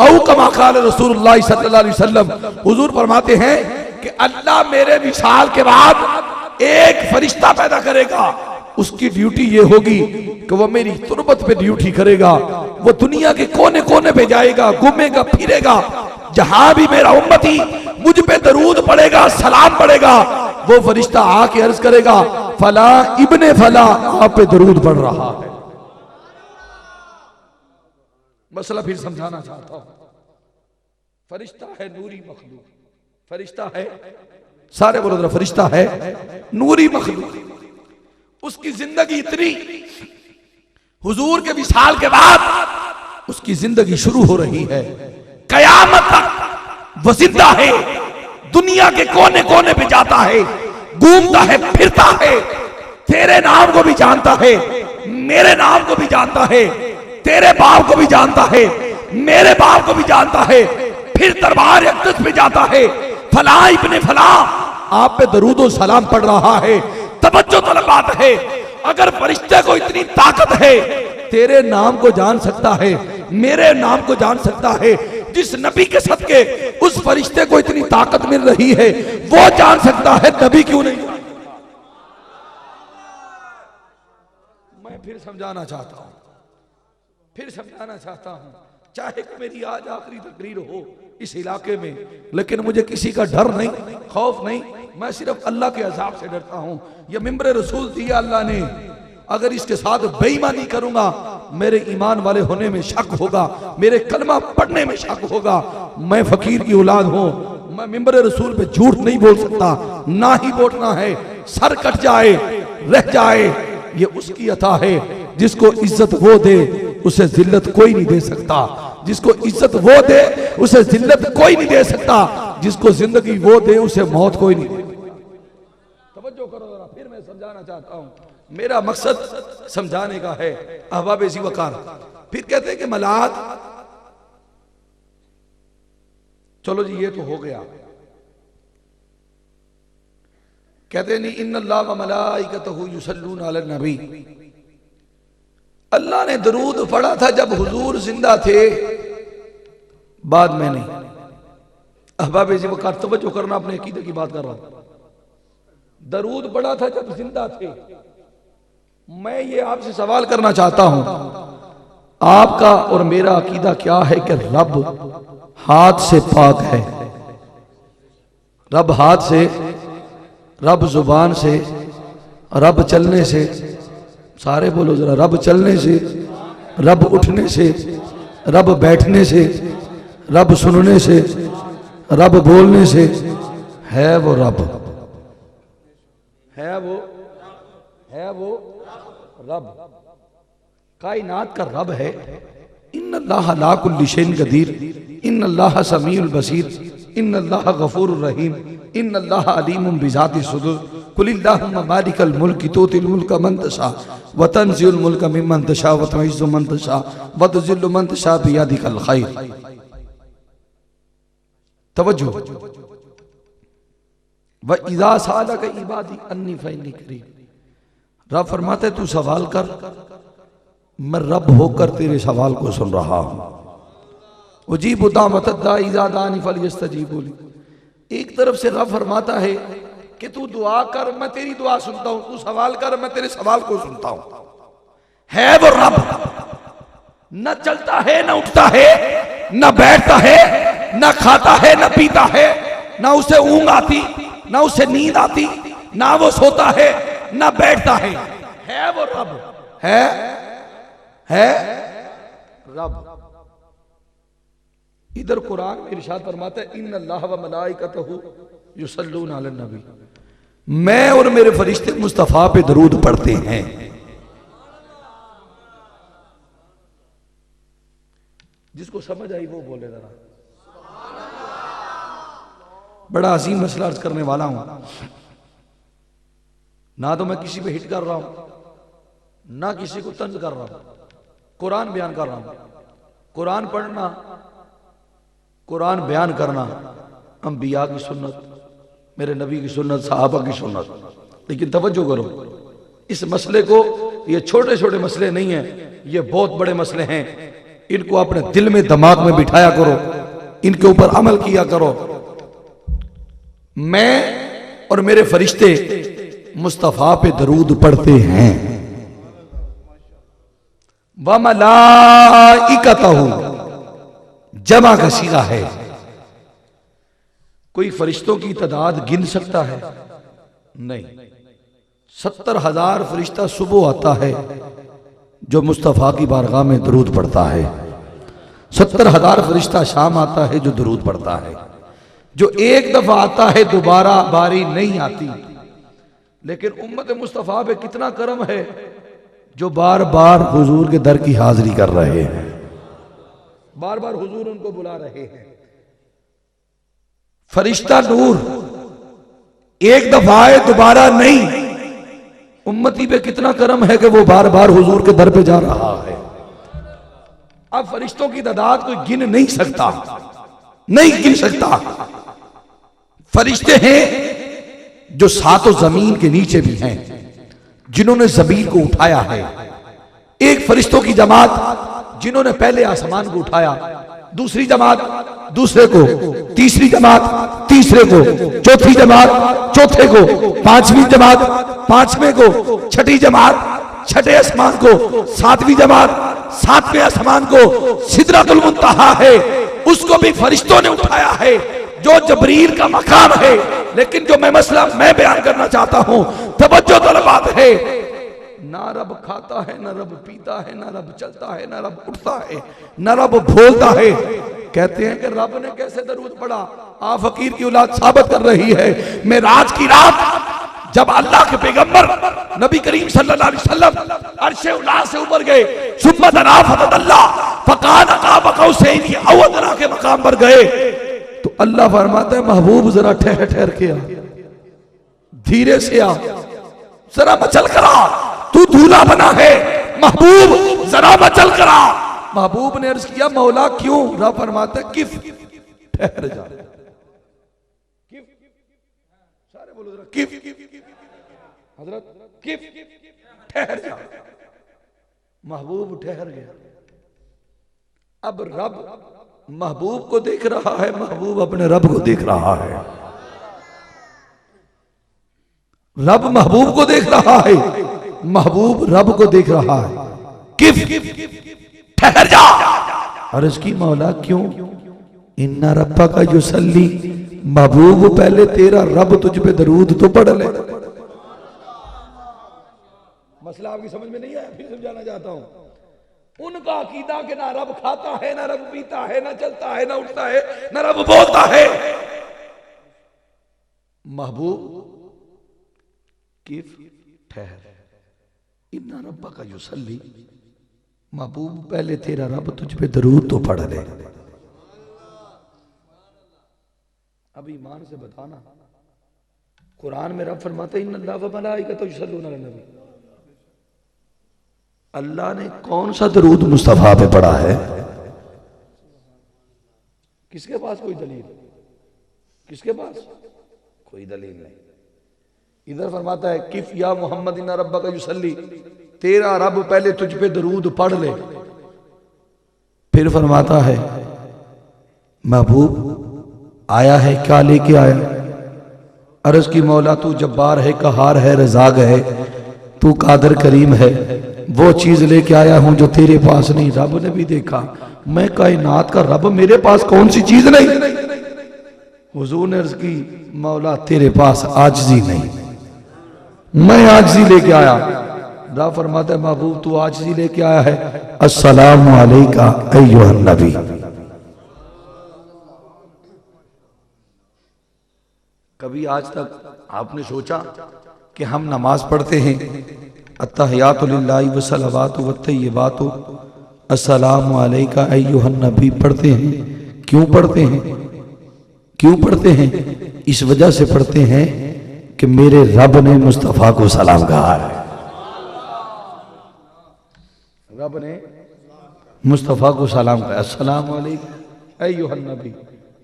औ कमा क़ाल रसूलुल्लाह सल्लल्लाहु अलैहि वसल्लम। हुजूर फरमाते हैं कि अल्लाह मेरे विसाल के बाद एक फरिश्ता पैदा करेगा। उसकी ड्यूटी ये होगी कि वो मेरी तुरबत पे ड्यूटी करेगा। वो दुनिया के कोने कोने पे जाएगा, घूमेगा फिरेगा, जहां भी मेरा उम्मती मुझ पे दरूद पड़ेगा, सलाम पड़ेगा, वो फरिश्ता आके अर्ज करेगा फला इब्ने फला आप पे दरूद पड़ रहा है। मसला फिर समझाना चाहता हूं। फरिश्ता है नूरी मखलूक, फरिश्ता है, सारे बोलो जरा, फरिश्ता है नूरी मखलूक। उसकी जिंदगी इतनी, हुजूर के विसाल के बाद उसकी जिंदगी शुरू हो रही है, कयामत तक वो जिंदा है, दुनिया के कोने कोने पे जाता है, घूमता है, फिरता है, तेरे नाम को भी जानता है, मेरे नाम को भी जानता है, तेरे बाप को भी जानता है, मेरे बाप को भी जानता है। फिर दरबार अक़दस पे जाता है, फला इब्ने फला आप पे दरूद और सलाम पढ़ रहा है। तवज्जो तलब बात है, अगर फरिश्ते को इतनी ताकत है, तेरे नाम को जान सकता है, मेरे नाम को जान सकता है, जिस नबी के सदके उस फरिश्ते को इतनी ताकत मिल रही है, वो जान सकता है, नबी क्यों नहीं? मैं फिर समझाना चाहता हूं, चाहे कि मेरी आज आखिरी तकरीर हो इस इलाके में, लेकिन मुझे किसी का डर नहीं, खौफ नहीं, मैं सिर्फ अल्लाह के अज़ाब से डरता हूं। यह मिंबर रसूल दिया अल्लाह ने, अगर इसके साथ बेईमानी करूंगा, मेरे ईमान वाले होने में शक होगा, मेरे कलमा पढ़ने में शक होगा। मैं फकीर की औलाद हूं, मैं मिंबर रसूल पे झूठ नहीं बोल सकता, ना ही बोलना है। सर कट जाए, रह जाए, ये उसकी अता है। जिसको इज्जत वो दे, उसे जिल्लत कोई नहीं दे सकता। जिसको इज्जत वो दे, उसे जिल्लत कोई नहीं दे सकता। जिसको जिंदगी वो दे, उसे मौत कोई नहीं दे। तवज्जो करो जरा, फिर मैं समझाना चाहता हूं, मेरा मकसद समझाने का है। अहबाब ज़ीवकार फिर कहते हैं कि मलात, चलो जी ये तो हो गया। कहते नहीं इन्नल्लाह व मलाइकतहु युसल्लूना अलन नबी, अल्लाह ने दरूद पढ़ा था जब हुजूर जिंदा थे, बाद में नहीं। अहबाब ज़ीवकार तवज्जो करना, अपने अकीदे की बात कर रहा हूं। दरूद पढ़ा था जब जिंदा थे। मैं ये आपसे सवाल करना चाहता हूं, आपका और मेरा अकीदा क्या है कि रब हाथ से पाक है? रब हाथ से, रब जुबान से, रब चलने से, सारे बोलो जरा, रब चलने से, रब उठने से, रब बैठने से, रब सुनने से, रब बोलने से, है वो रब, है वो रब, कायनात का रब है। इन्नल्लाह ला कुल्ली शैइन कदीर, इन्नल्लाह समीउल बसीर, इन्नल्लाह गफूरुर रहीम, इन्नल्लाह अलीमुम बिज़ाति सुदूर, कुलिल्लाहुम्मा मालिकल मुल्क तूतिल मुल्क मन तशा व तंज़िउल मुल्क मिम्मन तशा व तुइज़्ज़ु मन तशा व तुज़िल्लु मन तशा बियदिकल खैर। तवज्जो, व इज़ा सअलका इबादी अन्नी फ़इन्नी करीब, रब फरमाते तू सवाल कर, मैं रब होकर तेरे सवाल को सुन रहा हूं। उजीबु दावतद दाई इज़ा दानी फलयस्तजीबू ली। एक तरफ से रब फरमाता है कि तू दुआ कर, मैं तेरी दुआ सुनता हूं, तू सवाल कर, मैं तेरे सवाल को सुनता हूं। है वो रब, न चलता है, न उठता है, न बैठता है, न खाता है, न पीता है, न उसे ऊंघ आती, न उसे नींद आती, ना वो सोता है, न बैठता है वो रब, है रब। इधर कुरान में इरशाद फरमाता है इन्नल्लाह व मलाइकतहु युसल्लूना अलन नबी, मैं और मेरे फरिश्ते मुस्तफा पे दरूद पढ़ते हैं। जिसको समझ आई वो बोले जरा। बड़ा अजीम मसला अर्ज करने वाला हूं, ना तो मैं किसी पे हिट कर रहा हूं, ना किसी को तंज कर रहा हूं, कुरान बयान कर रहा हूं। कुरान पढ़ना, कुरान बयान करना अंबिया की सुन्नत, मेरे नबी की सुन्नत, सहाबा की सुन्नत। लेकिन तवज्जो करो, इस मसले को, ये छोटे छोटे मसले नहीं हैं, ये बहुत बड़े मसले हैं। इनको अपने दिल में, दिमाग में बिठाया करो, इनके ऊपर अमल किया करो। मैं और मेरे फरिश्ते मुस्तफा पे दरूद पढ़ते हैं। व मलाइकतहु जमा का सीगा है। कोई फरिश्तों की तादाद गिन सकता है? नहीं। 70,000 फरिश्ता सुबह आता है जो मुस्तफा की बारगाह में दरूद पढ़ता है। 70,000 फरिश्ता शाम आता है जो दरूद पढ़ता है। जो एक दफा आता है दोबारा बारी नहीं आती। लेकिन उम्मत मुस्तफा पे कितना करम है जो बार बार हुजूर के दर की हाजिरी कर रहे हैं, बार बार हुजूर उनको बुला रहे हैं। फरिश्ता नूर एक दफा आए दोबारा नहीं। उम्मती पे कितना करम है कि वो बार बार हुजूर के दर पे जा रहा है। अब फरिश्तों की तादाद कोई गिन नहीं सकता, नहीं गिन सकता। फरिश्ते हैं जो सातों जमीन के नीचे भी हैं, जिन्होंने जमीन को उठाया है। एक फरिश्तों की जमात जिन्होंने पहले आसमान को उठाया, दूसरी जमात दूसरे को, तीसरी जमात तीसरे को, चौथी जमात चौथे को, पांचवी जमात पांचवें को, छठी जमात छठे आसमान को, सातवीं जमात सातवें आसमान को। सिदरतुल मुंतहा है, उसको भी फरिश्तों ने उठाया है, जो जबरील का मकाम है। लेकिन जो मसला मैं बयान करना चाहता हूं, तवज्जो तलबात है, ना रब खाता है, ना रब पीता है, ना रब चलता है, ना रब उठता है, ना रब बोलता है। कहते हैं कि रब ने कैसे दरूद पढ़ा? आप फकीर की औलाद साबित कर रही है। मेराज की रात जब अल्लाह के पैगंबर नबी करीम सल्लल्लाहु अलैहि वसल्लम अर्शे उला से ऊपर गए, सुम्मा दना फतदल्ला फकान अकाब कौसैनी औ अदना के मकाम पर गए, तो अल्लाह फरमाता है महबूब जरा ठहर ठहर के आ, धीरे से आ, जरा मचल करा, तू दूल्हा बना है, महबूब जरा मचल करा। महबूब ने अर्ज किया मौला क्यों? रब फरमाता है किफ, ठहर जा। किफ, सारे बोलो जरा किफ, हजरत किफ, ठहर जा। महबूब ठहर गया। अब रब महबूब को देख रहा है, महबूब अपने रब को देख रहा है। रब महबूब को देख रहा है, महबूब रब को देख रहा है। किफ, ठहर जा। अर्ज की मौला क्यों? इन्ना रब्बा का युसल्ली, महबूब पहले तेरा रब तुझ पे दरूद तो पढ़ ले। मसला आपकी समझ में नहीं आया, फिर समझाना चाहता हूं। उनका अकीदा कि ना रब खाता है, ना रब पीता है, ना चलता है, ना उठता है, ना रब बोलता है। महबूब किफ, ठहर, इन्ना रब्बा का युसल्ली, महबूब पहले तेरा रब तुझ पे दरूद तो पढ़ ले। अब ईमान से बताना, कुरान में रब फरमाता है इन्नल्लाह व मलाइकतहु युसल्लूना अलन नबी। अल्लाह ने कौन सा दरूद मुस्तफा पे पढ़ा है? किसके पास कोई दलील? किसके पास कोई दलील नहीं। इधर फरमाता है किफ या मोहम्मद इन्ना रब्बा का युसल्ली, तेरा रब पहले तुझ पे दरूद पढ़ ले। फिर फरमाता है महबूब आया है, क्या लेके आया? अर्ज की मौला तू जब्बार है, कहार है, रज़ाक है, तू कादर करीम है, वो चीज लेके आया हूं जो तेरे पास नहीं। रब ने भी देखा, मैं कायनात का रब, मेरे पास कौन सी चीज नहीं? हुजूर ने अर्ज की मौला तेरे पास आजिज़ी नहीं, मैं आजिज़ी लेके आया। रब फरमाता है महबूब तू आजिज़ी लेके आया है, अस्सलामु अलैका अय्युहन नबी। कभी आज तक आपने सोचा कि हम नमाज पढ़ते हैं, अत्तहियातु लिल्लाहि व सलावातु व तय्यिबातु अस्सलामु अलैका अय्युहन नबी पढ़ते हैं। क्यों पढ़ते हैं? क्यों पढ़ते हैं? इस वजह से पढ़ते हैं कि मेरे रब ने मुस्तफा को सलाम कहा है। रब ने मुस्तफा को सलाम कहा, अस्सलामु अलैका अय्युहन नबी,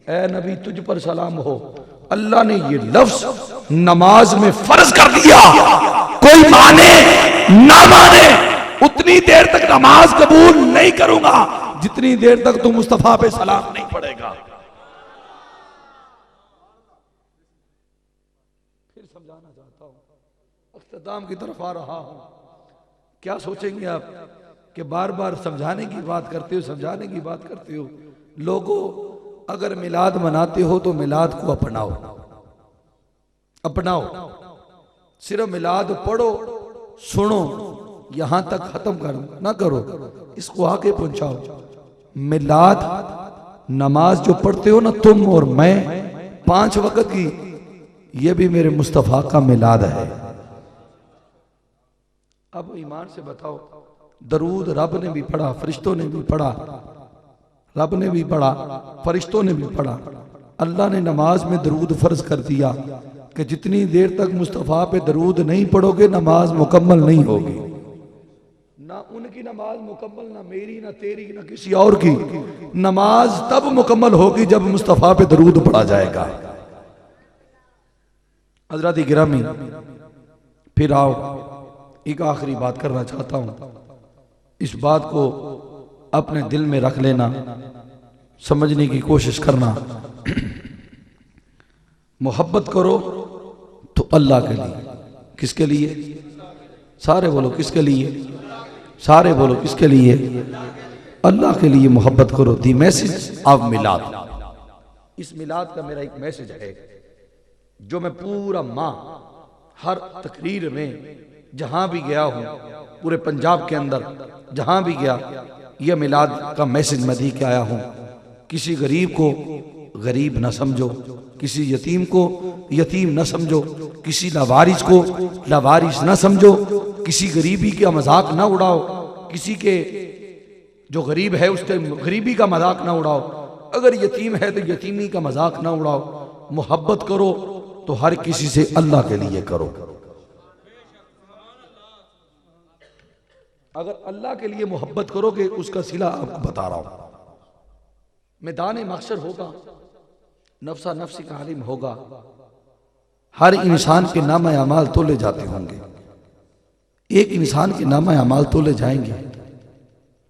ए नबी तुझ पर सलाम हो। अल्लाह ने ये लफ्ज नमाज में फर्ज कर दिया। कोई माने ना माने, उतनी देर तक नमाज कबूल नहीं करूंगा जितनी देर तक तू मुस्तफा पे सलाम नहीं पढ़ेगा। फिर समझाना चाहता हूं, अख्ताम की तरफ आ रहा हूं। क्या सोचेंगे आप कि बार बार समझाने की बात करते हो, समझाने की बात करते हो। लोगों अगर मिलाद मनाते हो तो मिलाद को अपनाओ, अपनाओ। सिर्फ मिलाद पढ़ो, सुनो, यहां तक खत्म करो ना करो, इसको आगे पहुंचाओ। मिलाद नमाज जो पढ़ते हो ना तुम और मैं 5 वक्त की, ये भी मेरे मुस्तफा का मिलाद है। अब ईमान से बताओ, दरूद रब ने भी पढ़ा, फरिश्तों ने भी पढ़ा, रब ने भी पढ़ा, फरिश्तों ने भी पढ़ा। अल्लाह ने नमाज में दरूद फर्ज कर दिया कि जितनी देर तक मुस्तफ़ा पे दरूद नहीं पढ़ोगे नमाज मुकम्मल नहीं होगी। ना उनकी नमाज मुकम्मल, ना मेरी, ना तेरी, ना किसी और की। नमाज तब मुकम्मल होगी जब मुस्तफ़ा पे दरूद पढ़ा जाएगा। हजरत गिरामी, फिर आओ एक आखिरी बात करना चाहता हूं। इस बात को अपने दिल में रख लेना, समझने की कोशिश करना। मोहब्बत करो तो अल्लाह के लिए। किसके लिए? सारे बोलो किसके लिए? सारे बोलो किसके लिए? अल्लाह के लिए मोहब्बत करो। दी मैसेज ऑफ मिलाद। इस मिलाद का मेरा एक मैसेज है जो मैं पूरा माह हर तकरीर में जहां भी गया हूं, पूरे पंजाब के अंदर जहां भी गया, यह मिलाद का मैसेज मैं दी के आया हूं। किसी गरीब को गरीब न समझो, किसी यतीम को यतीम न समझो, किसी लावारिस को लावारिस न समझो, किसी गरीबी का मजाक न उड़ाओ, किसी के जो गरीब है उसके गरीबी का मजाक न उड़ाओ, अगर यतीम है तो यतीमी का मजाक न उड़ाओ। मोहब्बत करो तो हर किसी से अल्लाह के लिए करो। अगर अल्लाह के लिए मोहब्बत करोगे, उसका सिला आपको बता रहा हूं। मैदान महशर होगा, नफ्सा नफ्सी का आलिम होगा, हर इंसान के नामा अमाल तोले जाते होंगे। एक इंसान के नामा अमाल तोले जाएंगे।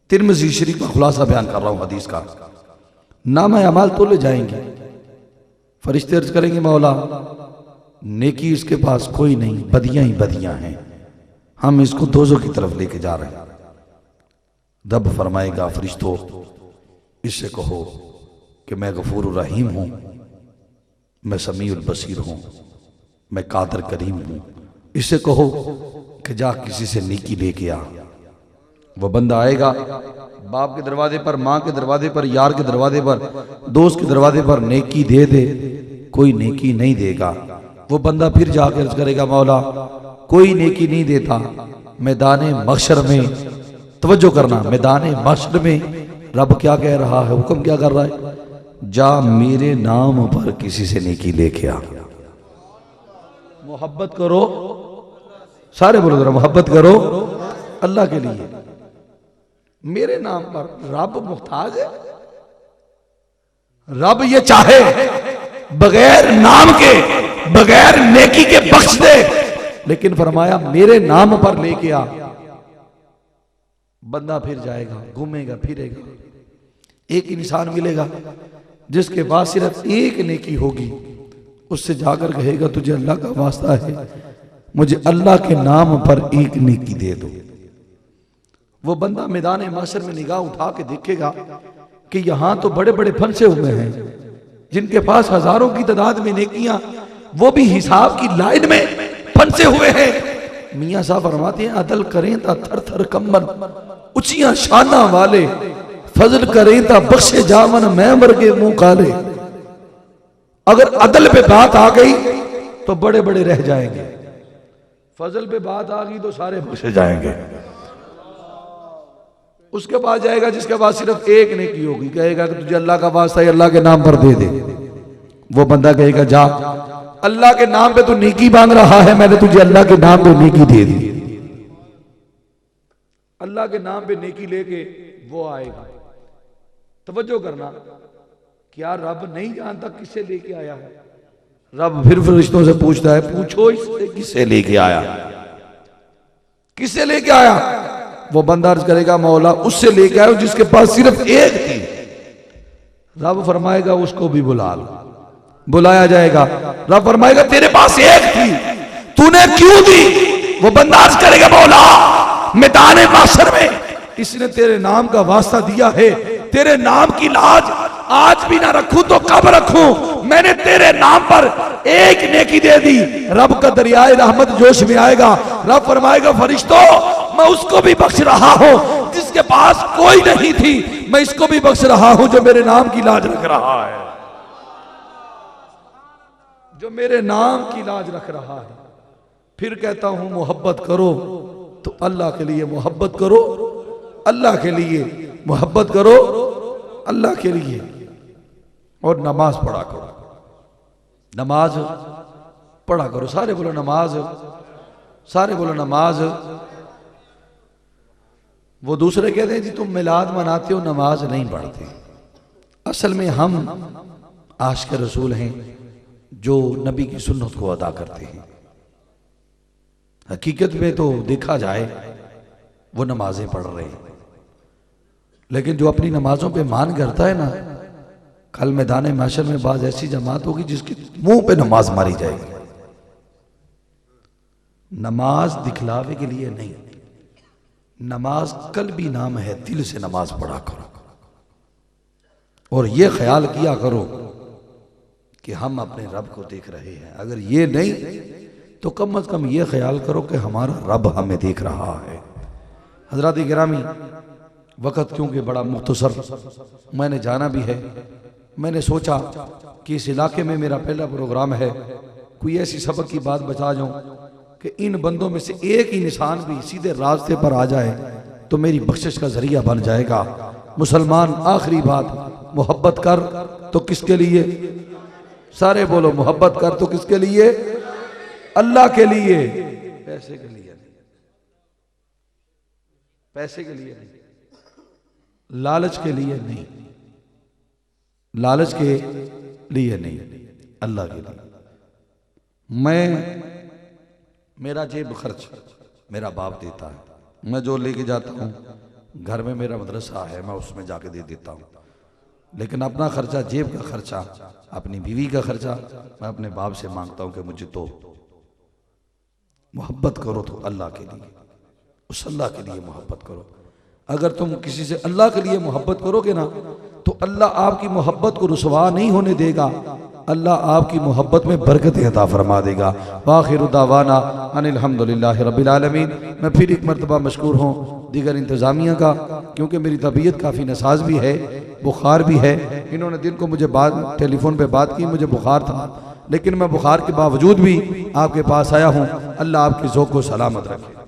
तिरमिज़ी शरीफ का खुलासा बयान कर रहा हूं हदीस का। नामा अमाल तोले जाएंगे, फरिश्ते अर्ज करेंगे मौला नेकी इसके पास कोई नहीं, बदियां ही बदियां हैं, हम इसको दोज़ख की तरफ लेके जा रहे हैं। रब फरमाएगा फरिश्तों इससे कहो कि मैं गफूर रहीम हूं, मैं समीउल बसीर हूं, मैं कादर करीम हूं। इससे कहो कि जा किसी से नेकी लेके आ। वह बंदा आएगा बाप के दरवाजे पर, माँ के दरवाजे पर, यार के दरवाजे पर, दोस्त के दरवाजे पर, नेकी दे दे, कोई नेकी नहीं देगा। वो बंदा फिर जाकर अर्ज करेगा मौला कोई नेकी नहीं देता। मैदान महशर में तवज्जो करना, मैदान महशर में रब क्या कह रहा है, हुक्म क्या कर रहा है? जा मेरे नाम पर किसी से नेकी लेके आ। मोहब्बत करो, सारे बोलो जरा मोहब्बत करो अल्लाह के लिए। मेरे नाम पर रब मुख्ताज है? रब ये चाहे बगैर नाम के, बगैर नेकी के बख्श दे, लेकिन फरमाया मेरे नाम पर लेके आ। बंदा फिर जाएगा, घूमेगा फिरेगा, एक इंसान मिलेगा जिसके पास सिर्फ एक नेकी होगी, उससे जाकर कहेगा तुझे अल्लाह का वास्ता है, मुझे अल्लाह के नाम पर एक नेकी दे दो। वो बंदा मैदान महशर में निगाह उठा के देखेगा कि यहां तो बड़े बड़े फंसे हुए हैं जिनके पास हजारों की तादाद में नेकियां, वो भी हिसाब की लाइन में फंसे हुए हैं। मियां साहब फरमाते हैं अदल करें ता थर थर कंबन, ऊंचियां शाना वाले, फजल करें ता बख्शे जावन मैं वर्गे मुंह काले। अगर अदल पे बात आ गई तो बड़े बड़े रह जाएंगे, फजल पे बात आ गई तो सारे बख्शे जाएंगे। उसके पास जाएगा जिसके पास सिर्फ एक नेकी होगी, कहेगा कि तुझे अल्लाह का वास्ता है अल्लाह के नाम पर दे दे। वो बंदा कहेगा जा अल्लाह के नाम पे तू नेकी मांग रहा है, मैंने तुझे अल्लाह के नाम पे नेकी दे दी। अल्लाह के नाम पे नेकी लेके वो आएगा। तवज्जो करना, क्या रब नहीं जानता किससे लेके आया है? रब फिर फरिश्तों से पूछता है पूछो इससे किससे लेके आया, किससे लेके आया? वो बंदा अर्ज करेगा मौला उससे लेके आया जिसके पास सिर्फ एक थी। रब फरमाएगा उसको भी बुला लो। बुलाया जाएगा, रब फरमाएगा तेरे पास एक थी, तूने क्यों दी? वो बंदा अर्ज करेगा मौला मैदान महशर में इसने तेरे नाम का वास्ता दिया है, तेरे नाम की लाज आज भी ना रखूं तो कब रखूं? मैंने तेरे नाम पर एक नेकी दे दी। रब का दरियाए रहमत जोश में आएगा। रब फरमाएगा फरिश्तों मैं उसको भी बख्श रहा हूं जिसके पास कोई नहीं थी, मैं इसको भी बख्श रहा हूं जो मेरे नाम की लाज रख रहा है, जो मेरे नाम की लाज रख रहा है। फिर कहता हूं मोहब्बत करो तो अल्लाह के लिए मोहब्बत करो, अल्लाह के लिए मोहब्बत करो, अल्लाह के लिए। और नमाज पढ़ा करो, नमाज पढ़ा करो। सारे बोलो नमाज, सारे बोलो नमाज। वो दूसरे कहते हैं जी तुम मिलाद मनाते हो नमाज नहीं पढ़ते। असल में हम आशिक रसूल हैं, जो नबी की सुन्नत को अदा करते हैं। हकीकत में तो देखा जाए वो नमाजें पढ़ रहे हैं, लेकिन जो अपनी नमाजों पे मान करता है ना, कल मैदान महशर में बाज ऐसी जमात होगी जिसके मुंह पे नमाज मारी जाएगी। नमाज दिखलावे के लिए नहीं, नमाज कल्बी नाम है, दिल से नमाज पढ़ा करो और ये ख्याल किया करो कि हम अपने रब को देख रहे हैं। अगर ये नहीं तो कम से कम ये ख्याल करो कि हमारा रब हमें देख रहा है। हजरात गिरामी, वक़्त क्योंकि बड़ा मुख्तसर, मैंने जाना भी है, मैंने सोचा कि इस इलाके में मेरा पहला प्रोग्राम है, कोई ऐसी सबक की बात बता जाऊं कि इन बंदों में से एक ही इंसान भी सीधे रास्ते पर आ जाए तो मेरी बख्शिश का जरिया बन जाएगा। मुसलमान, आखिरी बात, मोहब्बत कर तो किसके लिए? सारे बोलो, मोहब्बत कर तो किसके लिए? अल्लाह के लिए, पैसे के लिए नहीं, पैसे के लिए नहीं, लालच के लिए नहीं, लालच के लिए नहीं, अल्लाह के लिए। मेरा जेब खर्च मेरा बाप देता है, मैं जो लेके जाता हूँ, घर में मेरा मदरसा है, मैं उसमें जाके दे देता हूँ, लेकिन अपना खर्चा, जेब का खर्चा, अपनी बीवी का खर्चा मैं अपने बाप से मांगता हूँ कि मुझे तो मोहब्बत करो तो अल्लाह के लिए, उस अल्लाह के लिए मोहब्बत करो। अगर तुम किसी से अल्लाह के लिए मोहब्बत करोगे ना तो अल्लाह आपकी मोहब्बत को रुसवा नहीं होने देगा, अल्लाह आपकी मोहब्बत में बरकत अता फरमा देगा। वाखिर दावाना अनिल हम्दुलिल्लाहि रब्बिल आलमीन। मैं फिर एक मरतबा मशकूर हूँ दीगर इंतज़ामिया का, क्योंकि मेरी तबीयत काफ़ी नसाज भी है, बुखार भी है। इन्होंने दिन को मुझे टेलीफोन पे बात की, मुझे बुखार था, लेकिन मैं बुखार के बावजूद भी आपके पास आया हूँ। अल्लाह आपकी ज़ौक़ को सलामत रखे।